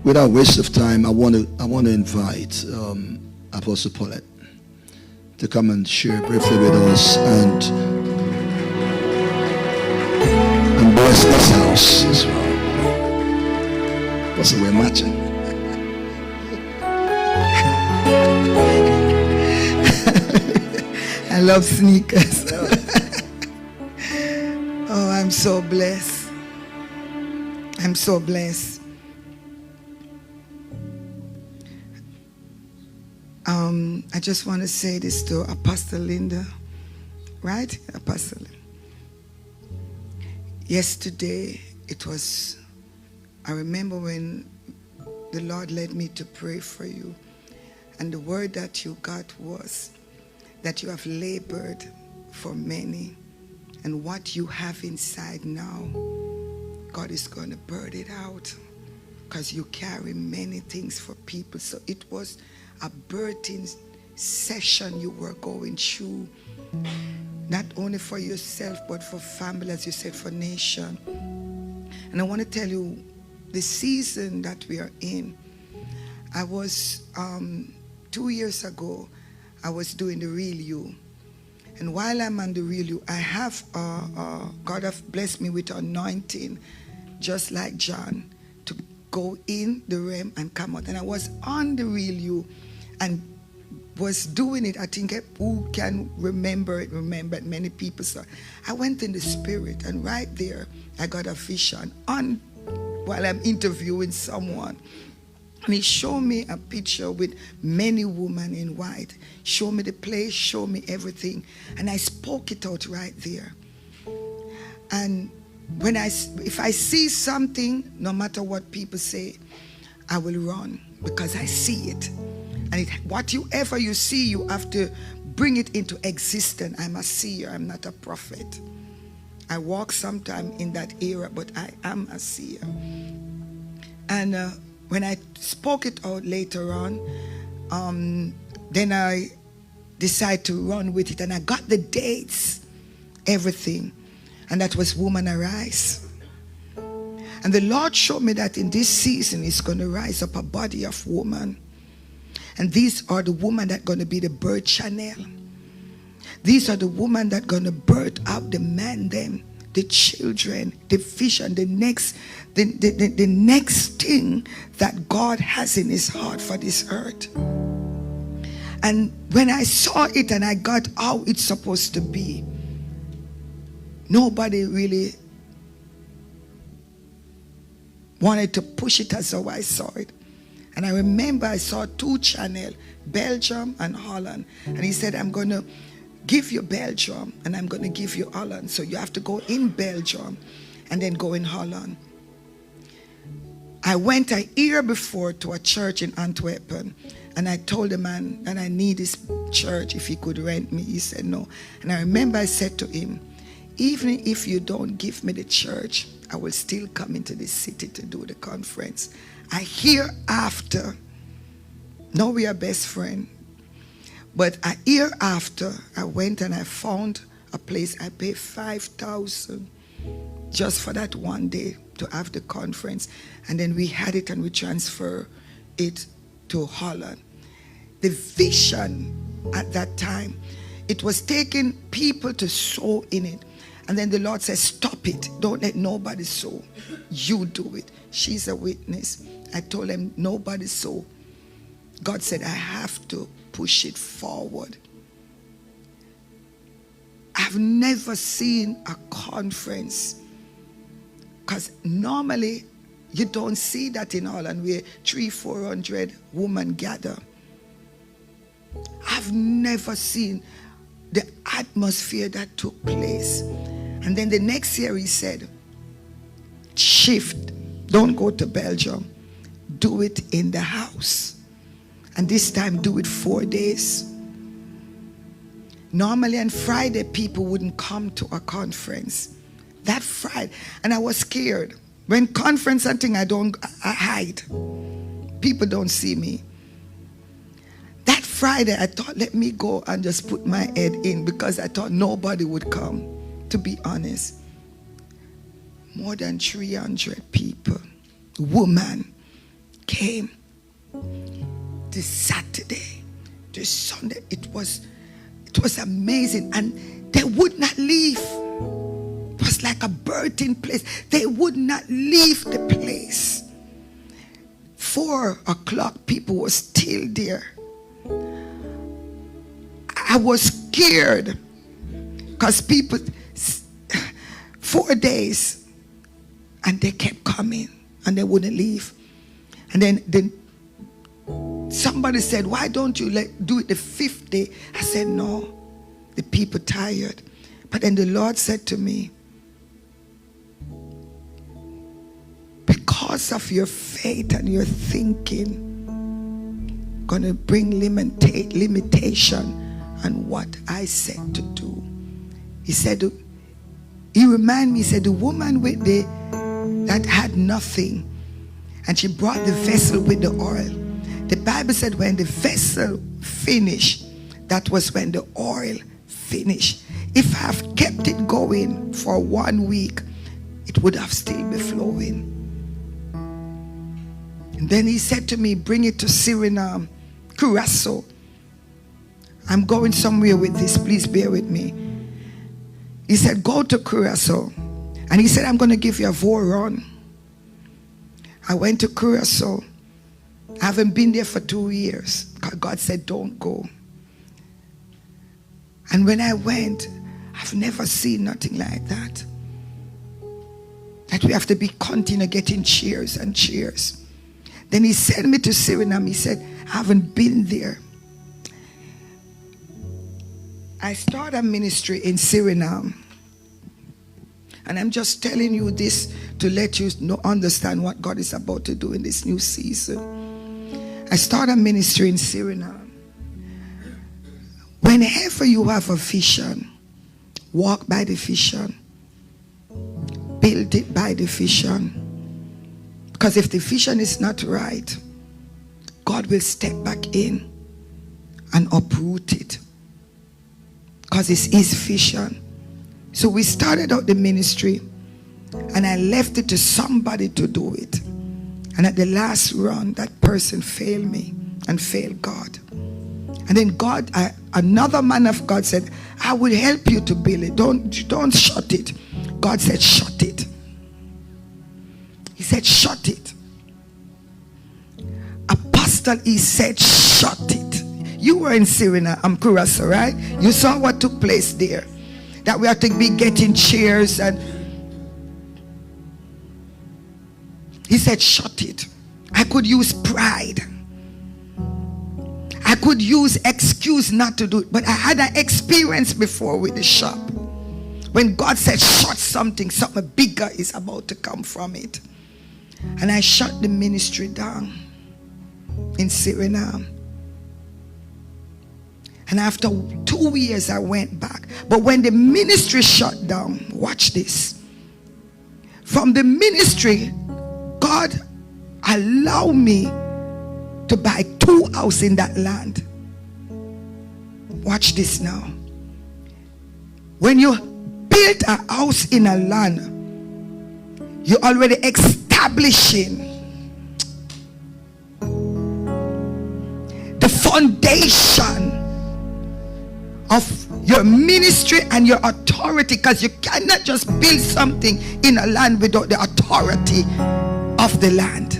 without waste of time, I want to invite Apostle Paulette to come and share briefly with us and bless this house as well. Because we're matching. I love sneakers. Oh, I'm so blessed. I'm so blessed. I just want to say this to Apostle Linda, right? Apostle. Yesterday, I remember when the Lord led me to pray for you, and the word that you got was that you have labored for many, and what you have inside now, God is going to burn it out, because you carry many things for people. So it was a birthing session you were going through, not only for yourself, but for family, as you said, for nation. And I want to tell you, the season that we are in, I was, 2 years ago, I was doing the Real You. And while I'm on the Real You, I have, God have blessed me with anointing, just like John, to go in the realm and come out. And I was on the Real You and was doing it. I think who can remember it, many people. So I went in the spirit, and right there, I got a vision while I'm interviewing someone. And he showed me a picture with many women in white. Show me the place, show me everything. And I spoke it out right there. And if I see something, no matter what people say, I will run, because I see it. And whatever you see, you have to bring it into existence. I'm a seer, I'm not a prophet. I walk sometime in that era, but I am a seer. And when I spoke it out later on, then I decided to run with it. And I got the dates, everything. And that was Woman Arise. And the Lord showed me that in this season, He's going to rise up a body of women. And these are the women that are going to be the birth channel. These are the women that are going to birth out the men, them, the children, the vision, the next thing that God has in His heart for this earth. And when I saw it and I got how it's supposed to be, nobody really wanted to push it as how I saw it. And I remember I saw 2 channels, Belgium and Holland. And he said, I'm going to give you Belgium and I'm going to give you Holland. So you have to go in Belgium and then go in Holland. I went a year before to a church in Antwerp, and I told the man that I need this church, if he could rent me. He said no. And I remember I said to him, even if you don't give me the church, I will still come into this city to do the conference. I hear after, now we are best friends, but a year after, I went and I found a place. I paid $5,000 just for that one day to have the conference. And then we had it and we transferred it to Holland. The vision at that time, it was taking people to sow in it. And then the Lord says, stop it. Don't let nobody sow. You do it. She's a witness. I told him, nobody sow. God said, I have to push it forward. I've never seen a conference, because normally you don't see that in Holland where 300-400 women gather. I've never seen the atmosphere that took place. And then the next year he said, shift, don't go to Belgium, do it in the house. And this time do it 4 days. Normally on Friday people wouldn't come to a conference. That Friday, and I was scared. When conference and thing, I hide. People don't see me. That Friday I thought, let me go and just put my head in, because I thought nobody would come, to be honest. More than 300 people, women, came. This Saturday, this Sunday, it was amazing, and they would not leave. It was like a birthing place. They would not leave the place. 4 o'clock, people were still there. I was scared because people, 4 days, and they kept coming and they wouldn't leave. And then somebody said, why don't you do it the 5th day? I said, no, the people tired. But then the Lord said to me, because of your faith and your thinking, going to bring limitation on what I said to do. He said, he reminded me, he said, the woman that had nothing, and she brought the vessel with the oil. The Bible said when the vessel finished, that was when the oil finished. If I have kept it going for 1 week, it would have still been flowing. And then he said to me, bring it to Suriname, Curacao. I'm going somewhere with this, please bear with me. He said, go to Curacao. And he said, I'm going to give you a run. I went to Curacao. I haven't been there for 2 years. God said, don't go. And when I went, I've never seen nothing like that. That we have to be continue getting cheers and cheers. Then he sent me to Suriname. He said, I haven't been there. I started a ministry in Suriname. And I'm just telling you this to let you understand what God is about to do in this new season. I started a ministry in Suriname. Whenever you have a vision, walk by the vision. Build it by the vision. Because if the vision is not right, God will step back in and uproot it. Because it's his vision. So we started out the ministry, and I left it to somebody to do it. And at the last run, that person failed me and failed God. And then another man of God said, I will help you to build it. Don't shut it. God said, shut it. He said, shut it. Apostle, he said, shut it. You were in Suriname, Curacao, right? You saw what took place there. That we have to be getting cheers, and he said, shut it. I could use pride. I could use excuse not to do it. But I had an experience before with the shop. When God said, shut something bigger is about to come from it. And I shut the ministry down in Suriname. And after 2 years, I went back. But when the ministry shut down, watch this. From the ministry, God allowed me to buy 2 houses in that land. Watch this now. When you build a house in a land, you're already establishing the foundation of your ministry and your authority, because you cannot just build something in a land without the authority of the land.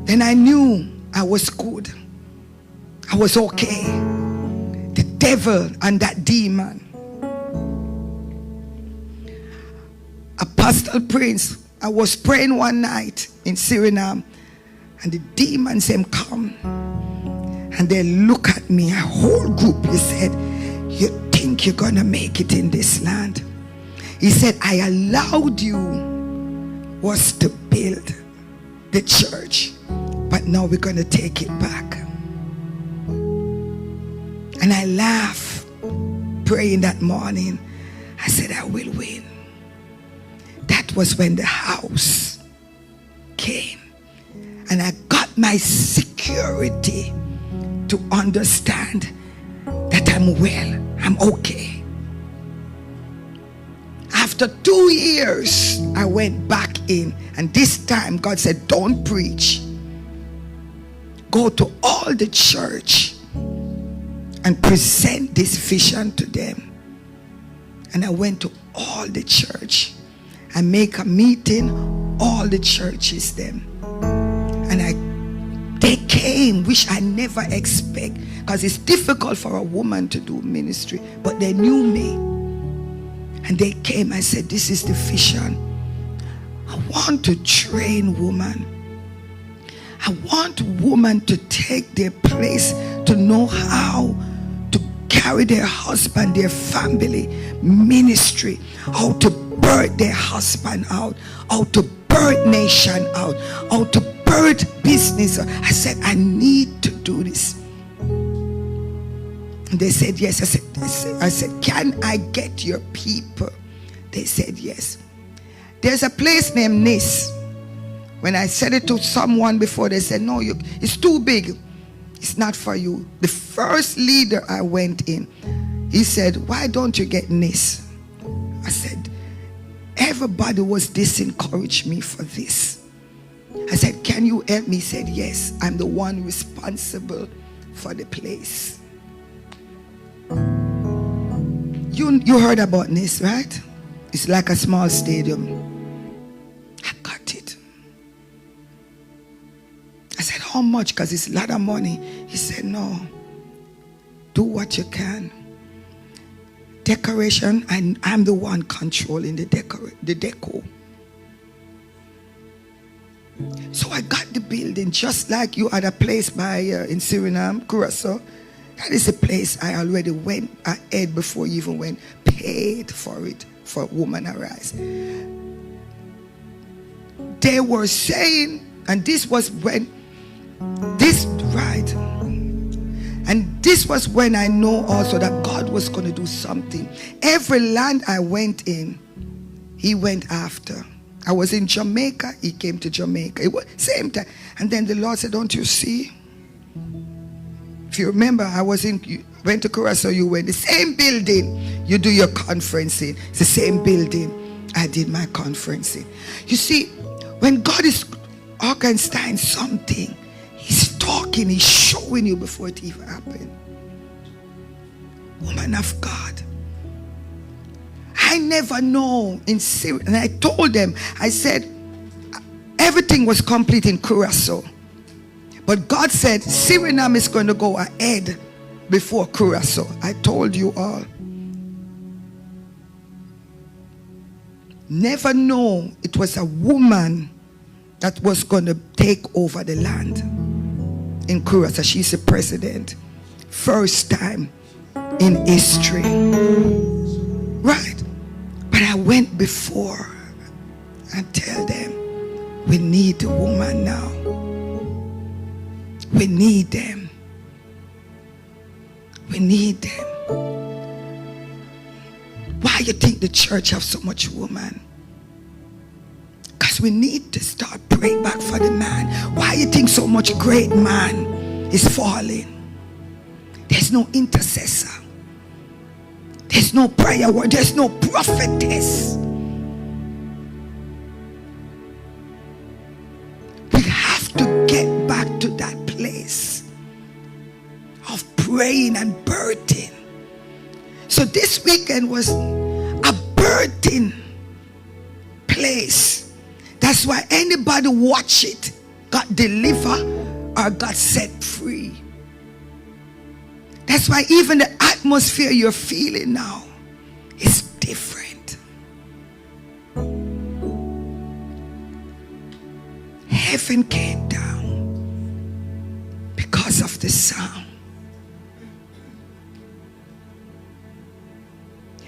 Then I knew I was good. I was okay. The devil and that demon. Apostle Prince, I was praying one night in Suriname, and the demon said, come. And they look at me, a whole group. He said, you think you're going to make it in this land? He said, I allowed you was to build the church, but now we're going to take it back. And I laughed, praying that morning. I said, I will win. That was when the house came. And I got my security to understand that I'm well, I'm okay. I have after 2 years, I went back in. And this time, God said, don't preach. Go to all the church and present this vision to them. And I went to all the church and make a meeting, all the churches them. And they came, which I never expect, because it's difficult for a woman to do ministry, but they knew me. And they came and said, this is the vision. I want to train women. I want women to take their place, to know how to carry their husband, their family, ministry, how to birth their husband out, how to birth nation out, how to birth business. I said, I need to do this. And they said, yes. I said, can I get your people? They said, yes. There's a place named Nis. When I said it to someone before, they said, no, it's too big. It's not for you. The first leader I went in, he said, why don't you get Nis? I said, everybody was disencouraged me for this. I said, can you help me? He said, yes, I'm the one responsible for the place. You heard about Nis, right? It's like a small stadium. I got it. I said, how much? Because it's a lot of money. He said, no. Do what you can. Decoration, I'm the one controlling the deco. So I got the building, just like you had a place by in Suriname, Curacao. That is a place I already went ahead before you even went, paid for it, for Woman Arise. They were saying, and this was when, and this was when I know also that God was going to do something. Every land I went in, he went after. I was in Jamaica, he came to Jamaica. It was same time. And then the Lord said, don't you see? If you remember, went to Curacao, you went the same building. You do your conference in. It's the same building I did my conference in. You see, when God is orchestrating something, he's talking, he's showing you before it even happened. Woman of God, I never know in Syria. And I told them, I said, everything was complete in Curacao. But God said, Suriname is going to go ahead before Curacao. I told you all. Never know it was a woman that was going to take over the land in Curacao. She's the president. First time in history. Right? But I went before and tell them, we need a woman now. We need them. We need them. Why you think the church have so much woman? Because we need to start praying back for the man. Why you think so much great man is falling? There's no intercessor. There's no prayer word. There's no prophetess. We have to get back to that place of praying and birthing. So this weekend was a birthing place. That's why anybody watch it got delivered or got set free. That's why even the atmosphere you're feeling now is different. Heaven came down because of the sound.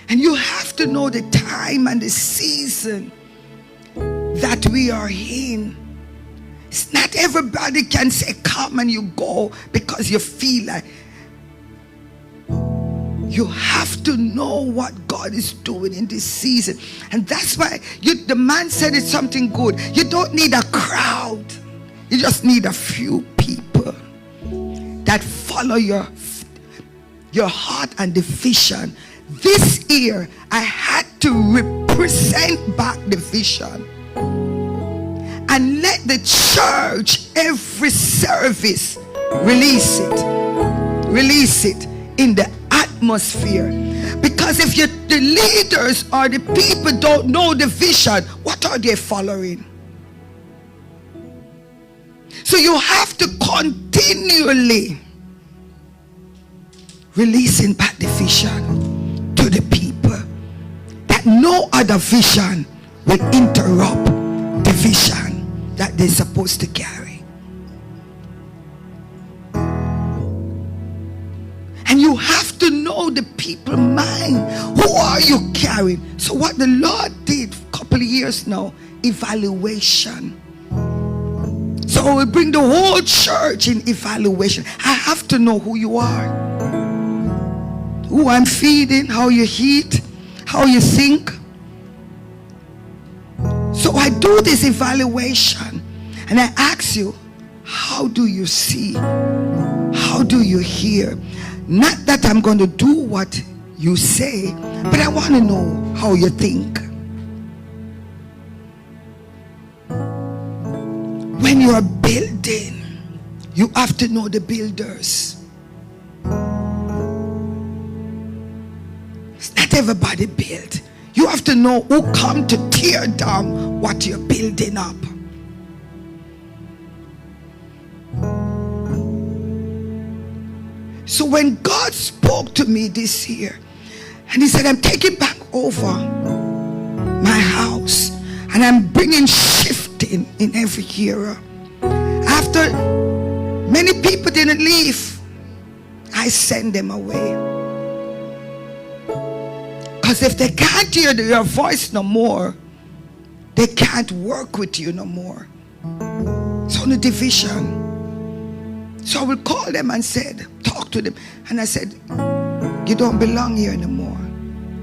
And you have to know the time and the season that we are in. It's not everybody can say come and you go because you feel like. You have to know what God is doing in this season. And that's why the man said it's something good. You don't need a crowd. You just need a few people that follow your heart and the vision. This year, I had have to represent back the vision. And let the church, every service, release it in the atmosphere. Because if the leaders or the people don't know the vision, what are they following? So you have to continually releasing back the vision to the people, that no other vision will interrupt the vision that they're supposed to carry. And you have to know the people's mind. Who are you carrying? So what the Lord did a couple of years now, evaluation. So we bring the whole church in evaluation. I have to know who you are, who I'm feeding, how you eat, how you think. So I do this evaluation and I ask you, how do you see? How do you hear? Not that I'm going to do what you say, but I want to know how you think. When you are building, you have to know the builders. It's not everybody build. You have to know who come to tear down what you're building up. So when God spoke to me this year, and he said, I'm taking back over my house, and I'm bringing shifting in every era. After many people didn't leave, I send them away. Because if they can't hear your voice no more, they can't work with you no more. It's only division. So I will call them and said, talk to them. And I said, you don't belong here anymore.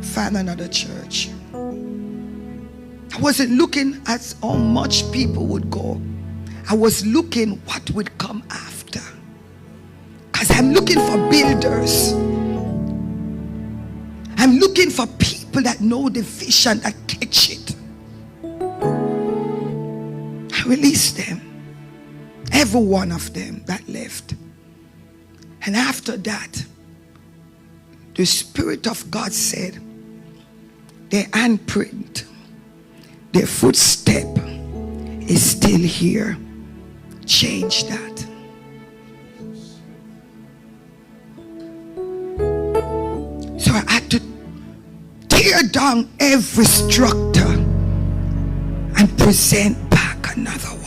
Find another church. I wasn't looking at how much people would go. I was looking what would come after. Because I'm looking for builders. I'm looking for people that know the vision, that catch it. I released them. Every one of them that left. And after that, the Spirit of God said, their handprint, their footstep is still here. Change that. So I had to tear down every structure and present back another one.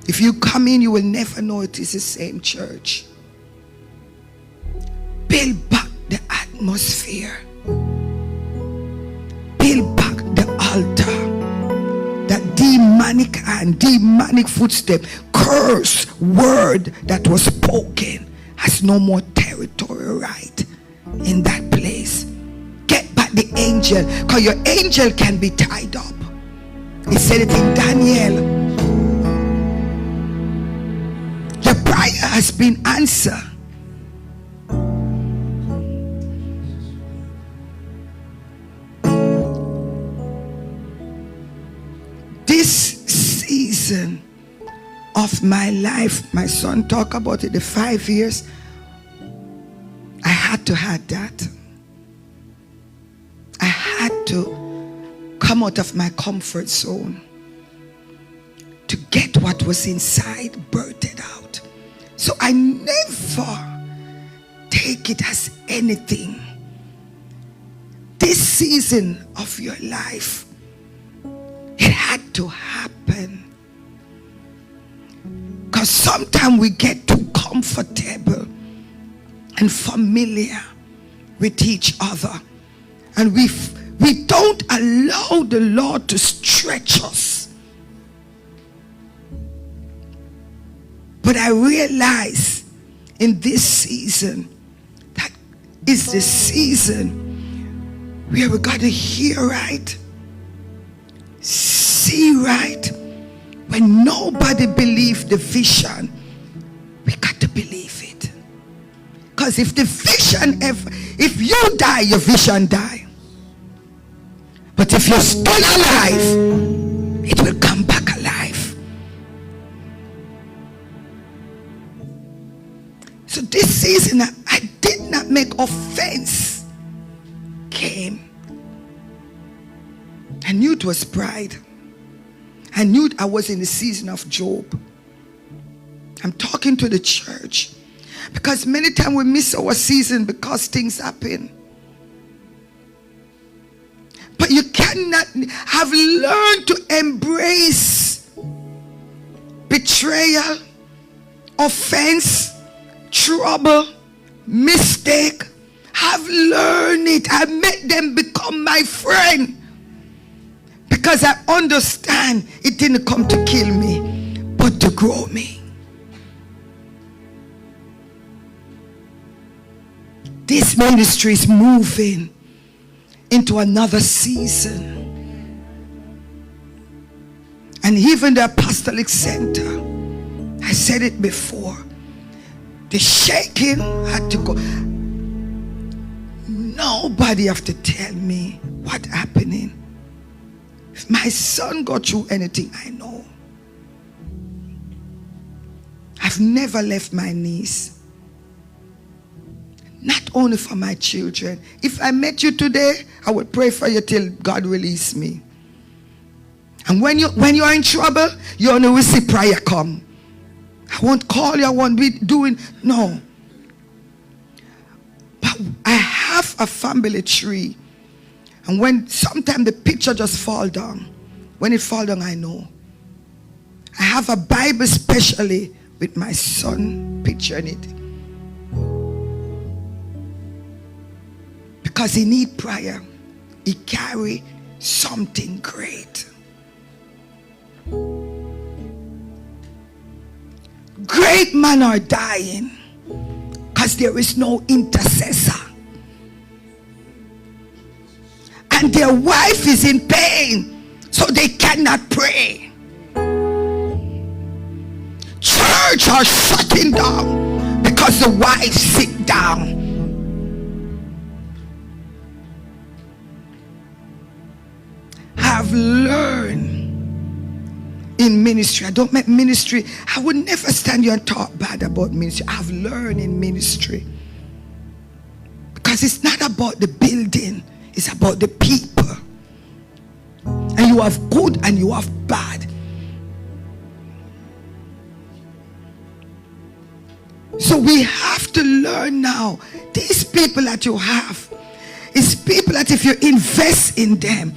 If you come in, you will never know it is the same church. Build back the atmosphere. Build back the altar. That demonic hand, demonic footstep, curse word that was spoken has no more territory right in that place. Get back the angel, because your angel can be tied up. He said it in Daniel. The prayer has been answered. This season of my life, my son talked about it, the 5 years, I had to have that. I had to come out of my comfort zone to get what was inside birthed out. So I never take it as anything. This season of your life, it had to happen. Because sometimes we get too comfortable and familiar with each other. And we don't allow the Lord to stretch us. But I realize in this season, that is the season where we got to hear right, see right. When nobody believes the vision, we got to believe it. Because if the vision ever, if you die, your vision die. But if you're still alive, it will come back alive. So this season, I did not make offense. Came. I knew it was pride. I knew I was in the season of Job. I'm talking to the church. Because many times we miss our season because things happen. But you cannot have learned to embrace betrayal, offense, trouble, mistake. Have learned it. I made them become my friend. Because I understand it didn't come to kill me, but to grow me. This ministry is moving into another season. And even the Apostolic Center, I said it before, the shaking had to go. Nobody have to tell me what's happening. If my son got through anything, I know. I've never left my knees. Not only for my children. If I met you today, I will pray for you till God release me. And when you're in trouble, you only will see prayer come. I won't call you, I won't be doing, no. But I have a family tree. And when sometimes the picture just fall down. When it fall down, I know. I have a Bible specially with my son picture in it. Because he need prayer. He carry something great. Great men are dying because there is no intercessor. And their wife is in pain, so they cannot pray. Church are shutting down because the wives sit down. I've learned in ministry. I don't make ministry. I would never stand here and talk bad about ministry. I've learned in ministry. Because it's not about the building. It's about the people. And you have good and you have bad. So we have to learn now. These people that you have is people that if you invest in them,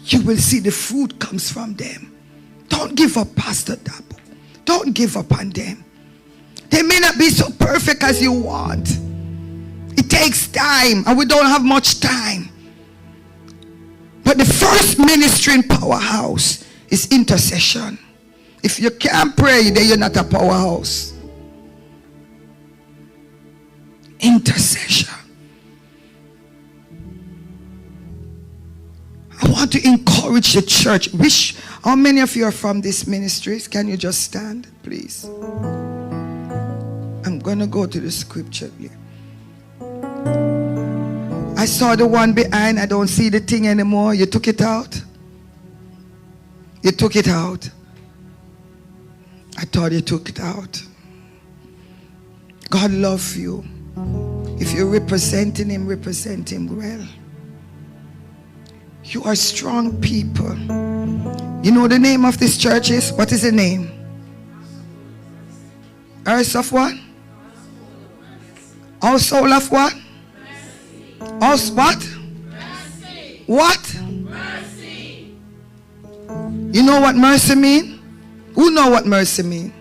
you will see the fruit comes from them. Don't give up, Pastor Dabo. Don't give up on them. They may not be so perfect as you want. It takes time, and we don't have much time. But the first ministry in Powerhouse is intercession. If you can't pray, then you're not a powerhouse. Intercession. I want to encourage the church. How many of you are from this ministry? Can you just stand, please? I'm going to go to the scripture here. I saw the one behind. I don't see the thing anymore. You took it out? You took it out. I thought you took it out. God loves you. If you're representing him, represent him well. You are strong people. You know the name of this church is? What is the name? Earth of what? Our soul of what? Us what? Mercy. What? Mercy. You know what mercy mean? Who know what mercy mean?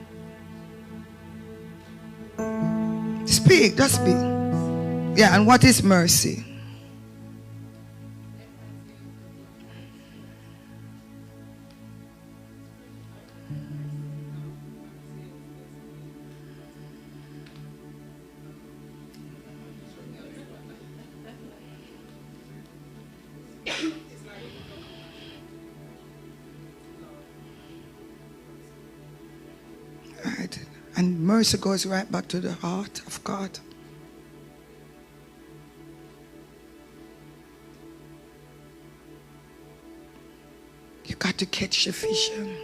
Speak, just speak. Yeah, and what is mercy? Right. And mercy goes right back to the heart of God. got to catch the vision.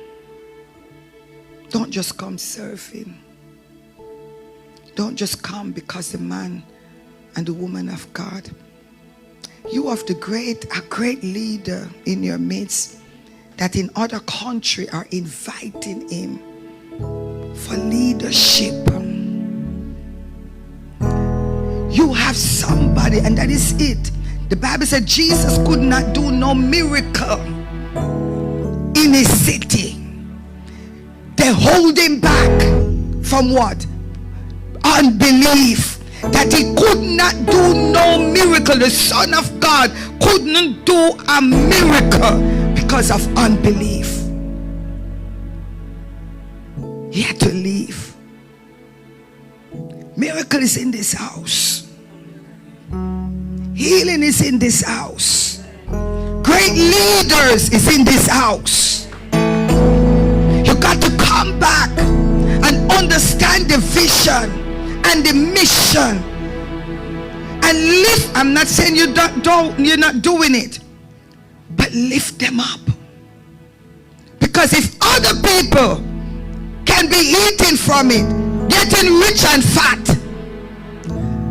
Don't just come surfing. Don't just come because the man and the woman of God. You have a great leader in your midst that in other country are inviting him for leadership. You have somebody, and that is it. The Bible said Jesus could not do no miracle in his city. They hold him back from what? Unbelief. That he could not do no miracle. The Son of God couldn't do a miracle because of unbelief. He had to leave. Miracle is in this house. Healing is in this house. Great leaders is in this house. You got to come back and understand the vision and the mission and lift. I'm not saying you're not doing it, but lift them up. Because if other people can be eating from it, getting rich and fat,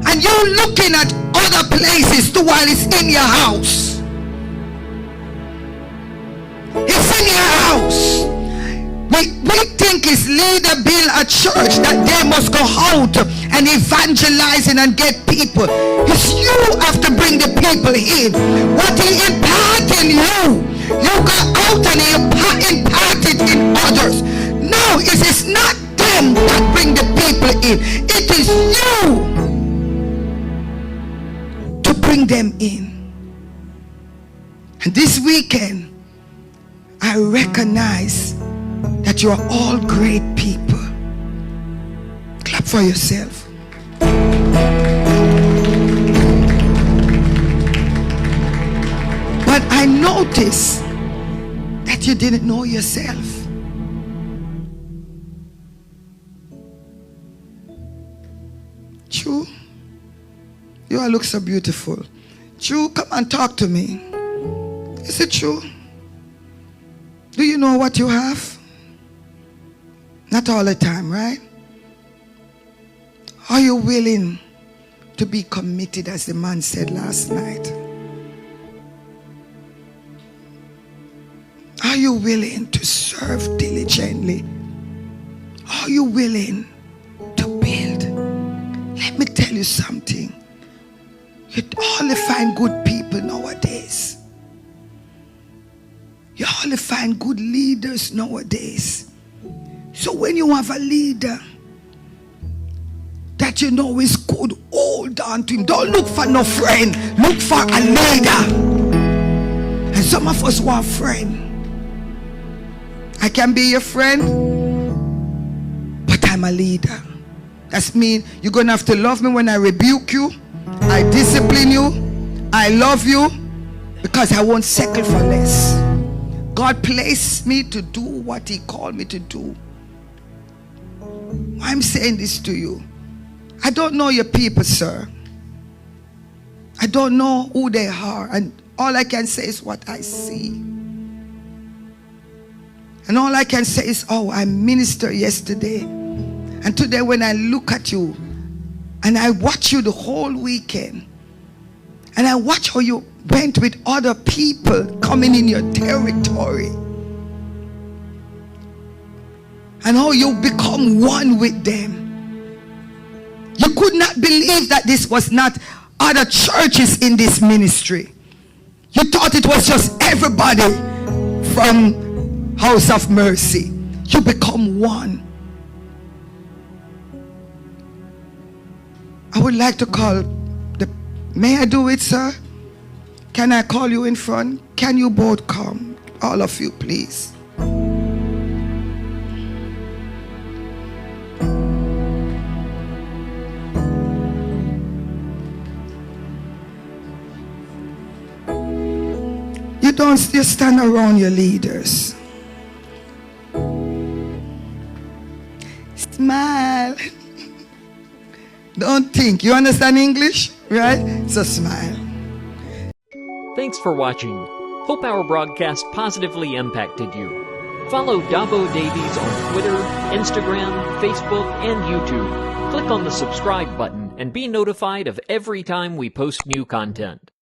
and you're looking at other places too while it's in your house, it's in your house. We think it's leader build a church that they must go out and evangelizing and get people. It's you have to bring the people in. What he imparted in you, you go out and he imparted in others. No, it is not them that bring the people in. It is you to bring them in. And this weekend, I recognize that you are all great people. Clap for yourself. But I noticed that you didn't know yourself. True? You all look so beautiful. True, come and talk to me. Is it true? Do you know what you have? Not all the time, right? Are you willing to be committed, as the man said last night? Are you willing to serve diligently? Are you willing to build? Let me tell you something. You only find good people nowadays. You only find good leaders nowadays. So when you have a leader that you know is good, hold on to him. Don't look for no friend. Look for a leader. And some of us want a friend. I can be your friend, but I'm a leader. That means you're going to have to love me when I rebuke you. I discipline you. I love you because I won't settle for less. God placed me to do what he called me to do. I'm saying this to you. I don't know your people, sir. I don't know who they are. And all I can say is what I see. And all I can say is, oh, I ministered yesterday. And today when I look at you, and I watch you the whole weekend, and I watch how you went with other people coming in your territory, and how you become one with them. You could not believe that this was not other churches in this ministry. You thought it was just everybody from House of Mercy. You become one. I would like to call may I do it, sir? Can I call you in front? Can you both come? All of you, please. You don't just stand around your leaders. Smile. Don't think. You understand English, right? So smile. Thanks for watching. Hope our broadcast positively impacted you. Follow Dabo Davies on Twitter, Instagram, Facebook, and YouTube. Click on the subscribe button and be notified of every time we post new content.